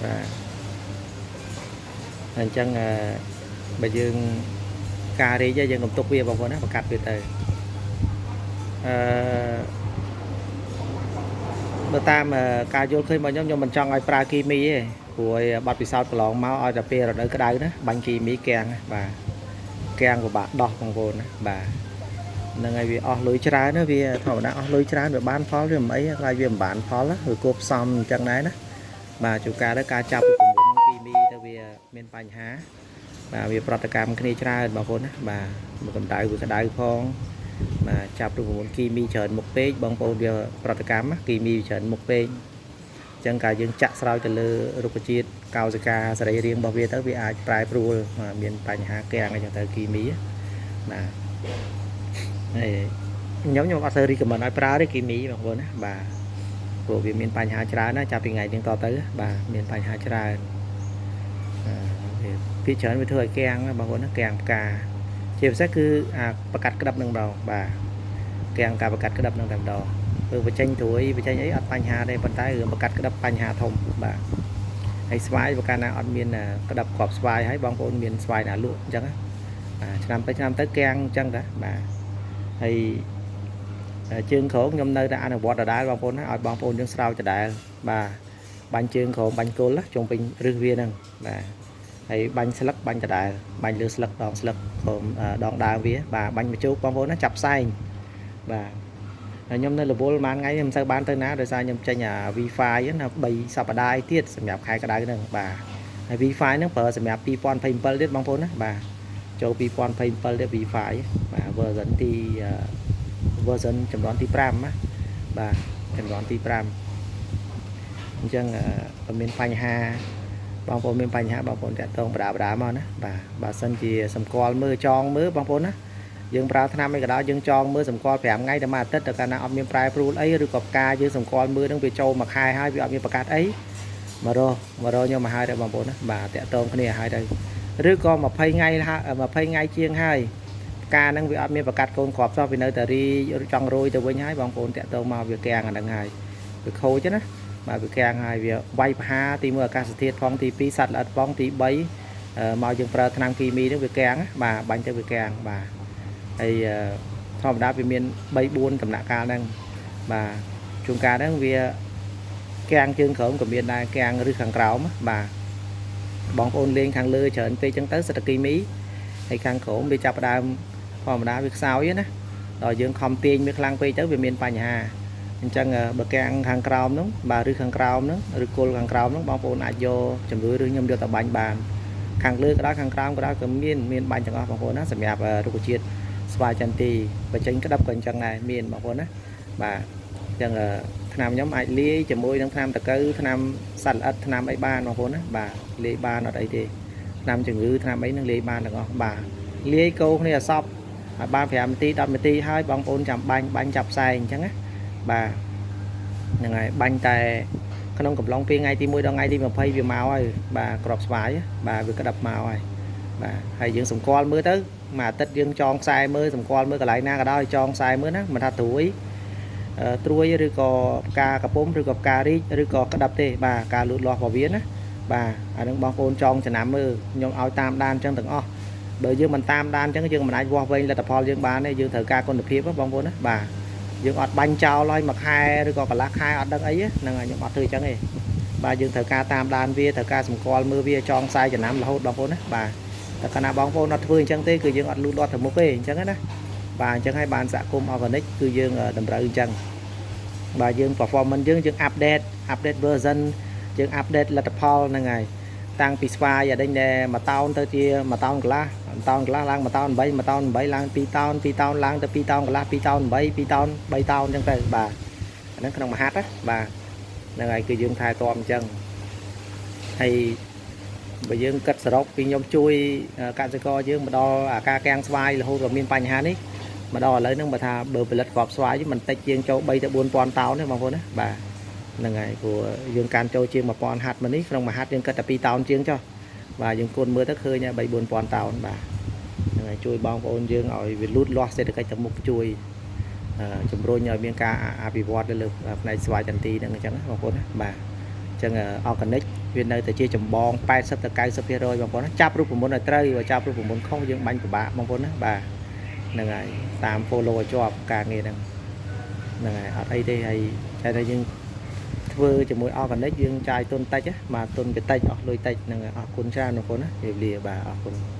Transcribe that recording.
và anh chăng bây giờ cà ri cho dân công tục bia bằng con á và cắt bia từ bữa ta mà cà vô khi mà nhóm mình chọn ai pra kimi ấy rồi bật bị sao lỏng máu ai tập bia rồi đỡ cái đấy đó bánh kimi keng và keng của bạn đọc bằng vốn bà là ngày vì lưới trái nữa vì thầu đã lưới trái được bán phó rồi mấy lại vì bán phó đó rồi cốp xong chẳng đấy đó bà chủ ca đó ca chập của muốn kimi tại vì miền Pành Há và vì protocam cái này trái bằng vốn bà một cầm đại vừa cái đại phong mà chập được muốn kimi chợt một page bằng vốn giờ protocam kimi chợt một page chẳng cả dương chặt sao cho lơ rục chiết cao ca sẽ đây riêng bảo vệ tới vì ai trai pro mà miền Pành Há keng ngay cho tới kimi là nhóm nhóm ở đi mình nói pra đấy kimi bằng vốn bà của miền miền Pành Há trái nó chập ngày tiếng to tới bà miền Pành Há trái phía trên với thời keng bằng vốn nó keng cà chiều sẽ cứประកាត់ក្តាប់នឹងដល់បាទកៀងការប្រកាត់ក្តាប់នឹងតែម្ដងគឺបញ្ចេញត្រួយបញ្ចេញអីអត់បញ្ហាទេប៉ុន្តែរឿងប្រកាត់ក្តាប់បញ្ហាធំបាទហើយស្វាយបើកាលណាអត់មានក្តាប់គ្រាប់ស្វាយហើយបងប្អូនមានស្វាយណាលក់អញ្ចឹងឆ្នាំទៅកៀងអញ្ចឹងតាបាទហើយជើងក្រោមខ្ញុំនៅតែអនុវត្តដដែលបងប្អូនណាឲ្យបងប្អូនយើងស្រោចដដែលបាទបាញ់ជើងក្រោមបាញ់គល់ជុំពេញរឹសវាហ្នឹងបាទហើយបាញ់ស្លឹកបាញ់ដដែលបាញ់លើស្លឹកដងស្លឹកព្រមដងដើមវាបាទបាញ់មកជោគបងប្អូនណាចាប់ផ្សែងបាទខ្ញុំនៅរវល់ប្រហែលថ្ងៃខ្ញុំមិនសូវបានទៅណាដោយសារខ្ញុំចេញWi-Fi ណា3សប្តាហ៍ទៀតសម្រាប់ខែក្តៅហ្នឹងបាទហើយ Wi-Fi ហ្នឹងប្រើសម្រាប់2027ទៀតបងប្អូនណាបាទចូល2027ទៀត Wi-Fi បាទ version ទី version ចំនួនទី5ណាបាទចំនួនទី5អញ្ចឹងមានបញ្ហាបងប្អូនមានបញ្ហាបងប្អូនតាក់ទងបដាមកណាបាទបើសិនជាសម្គាល់មើលចងមើលបងប្អូនណាយើងប្រើថ្នាំអីក៏ដោយយើងចងមើលសម្គាល់5ថ្ងៃទៅមួយអាទិត្យទៅកាលណាអត់មានប្រែប្រួលអីឬក៏ផ្កាយើងសម្គាល់មើលនឹងវាចូលមួយខែហើយវាអត់មានប្រកាសអីមករខ្ញុំមកហើយដែរបងប្អូនណាបាទតាក់ទងគ្នាហើយទៅឬក៏20ថ្ងៃជាងហើយផ្កាហ្នឹងវាអត់មានប្រកាសកូនគ្រាប់សោះវានៅតែរីចង់រយទៅវិញហើយបងប្អូនតាក់ទងមកវាកៀងអាហ្នឹងហើយវាខូចណាបាទវាកៀងហើយវាវាយបហាទី1អាកាសធាតុផងទី2សត្វល្អិតផងទី3មកយើងប្រើថ្នាំគីមីហ្នឹងវាកៀងបាទបាញ់ទៅវាកៀងបាទហើយធម្មតាវាមាន3-4ដំណាក់កាលហ្នឹងបាទជួនកាលហ្នឹងវាកៀងជើងក្រោមក៏មានដែរកៀងឬខាងក្រោមបាទបងប្អូនលេងខាងលើច្រើនពេកចឹងទៅសិតគីមីហើយខាងក្រោមវាចាប់ដើមធម្មតាវាខ្សោយណាដល់យើងខំទាញវាខ្លាំងពេកទៅវាមានបញ្ហាអញ្ចឹងបើកៀងខាងក្រោមហ្នឹងបាទឬខាងក្រោមហ្នឹងឬគល់ខាងក្រោមហ្នឹងបងប្អូនអាចយកជំនួយឬខ្ញុំយកទៅបាញ់បានខាងលើក៏ដោយខាងក្រោមក៏ដោយក៏មានបាញ់ទាំងអស់បងប្អូនណាសម្រាប់រុក្ខជាតិស្វាយចន្ទីបញ្ចេញក្តាប់ក៏អញ្ចឹងដែរមានបងប្អូនណាបាទអញ្ចឹងថ្នាំខ្ញុំអាចលាយជាមួយនឹងថ្នាំតកៅថ្នាំសត្វល្អិតថ្នាំអីបានបងប្អូនណាបាទលាយបានអត់អីទេថ្នាំជំងឺថ្នាំអីនឹងលាយបានទាំងអស់បាទលាយកោគ្នាអសពឲ្យបាន5នាទី10នាទីហើយបងប្អូនចាំបាញ់ចាប់ផ្សែងអញ្ចឹងណាបាទហ្នឹងហើយបាញ់តែក្នុងកំឡុងពេលថ្ងៃទី1ដល់ថ្ងៃទី20វាមកហើយបាទក្របស្វាយបាទវាក្តាប់មកហើយបាទហើយយើងសម្គាល់មើលទៅមួយអាទិត្យយើងចងខ្សែមើលសម្គាល់មើលកន្លែងណាក៏ដោយចងខ្សែមើលណាមិនថាត្រួយឬក៏ផ្កាកពុំឬក៏ផ្ការីកឬក៏ក្តាប់ទេបាទការលូតលាស់របស់វាណាបាទអានឹងបងប្អូនចងចំណាំមើលខ្ញុំឲ្យតាមដានអញ្ចឹងទាំងអស់បើយើងមិនតាមដានអញ្ចឹងយើងមិនអាចវាស់វែងលទ្ធផលយើងបានទេយើងត្រូវការគុណភាពបងប្អូនណាបាទយើងអត់បាញ់ចោលឲ្យមួយខែឬក៏កន្លះខែអត់ដឹងអីហ្នឹងហើយខ្ញុំអត់ធ្វើអញ្ចឹងទេបាទយើងត្រូវការតាមដានវាត្រូវការសម្គាល់មើលវាចងខ្សែចំណាំរហូតបងប្អូនណាបាទតែកាលណាបងប្អូនអត់ធ្វើអញ្ចឹងទេគឺយើងអត់លូតលាស់ទៅមុខទេអញ្ចឹងណាបាទអញ្ចឹងហើយបានសហគមន៍ organic គឺយើងតម្រូវអញ្ចឹងបាទយើង performance យើង update version យើង update លទ្ធផលហ្នឹងហើយតាំងពីស្វាយដេញតែ1តោនទៅជា1តោនកន្លះឡើង1តោន8 1តោន8ឡើង2តោន2តោនឡើងទៅ2តោនកន្លះ2តោន8 2តោន3តោនអញ្ចឹងទៅបាទអាហ្នឹងក្នុងមហាត់ណាបាទហ្នឹងហើយគឺយើងថែទាំអញ្ចឹងហើយបើយើងគិតសរុបពីខ្ញុំជួយកសិករយើងមកដល់អាការកាំងស្វាយរហូតដល់មានបញ្ហានេះមកដល់ឥឡូវហ្នឹងបើថាបើផលិតគ្រាប់ស្វាយមិនតិចជាងចូល3ទៅ4000តោនទេបងប្អូនណាបាទហ្នឹងហើយព្រោះយើងកាន់ចូលជាង1000ហាត់មកនេះក្នុងមួយហាត់យើងគិតតែ2តោនជាងចុះបាទយើងគុណមើលទៅឃើញ3 4000តោនបាទហ្នឹងហើយជួយបងប្អូនយើងឲ្យវាលូតលាស់សេដ្ឋកិច្ចទៅមុខជួយជំរុញឲ្យមានការអភិវឌ្ឍទៅលើផ្នែកស្វាយចន្ទីហ្នឹងអញ្ចឹងបងប្អូនណាបាទអញ្ចឹង organic វានៅតែជាចម្បង80ទៅ90%បងប្អូនណាចាប់រូបមន្តឲ្យត្រូវបើចាប់រូបមន្តខុសយើងបាញ់ពិបាកបងប្អូនណាបាទហ្នឹងហើយតាម follow ឲ្យជាប់ការងារហ្នឹងហើយអត់អីទេហើយតែយើងធ្វើជាមួយ organic យើងចាយទុនតិចបាទទុនវាតិចអស់លុយតិចហ្នឹងអរគុណច្រើនបងប្អូនណាជម្រាបលាបាទអរគុណ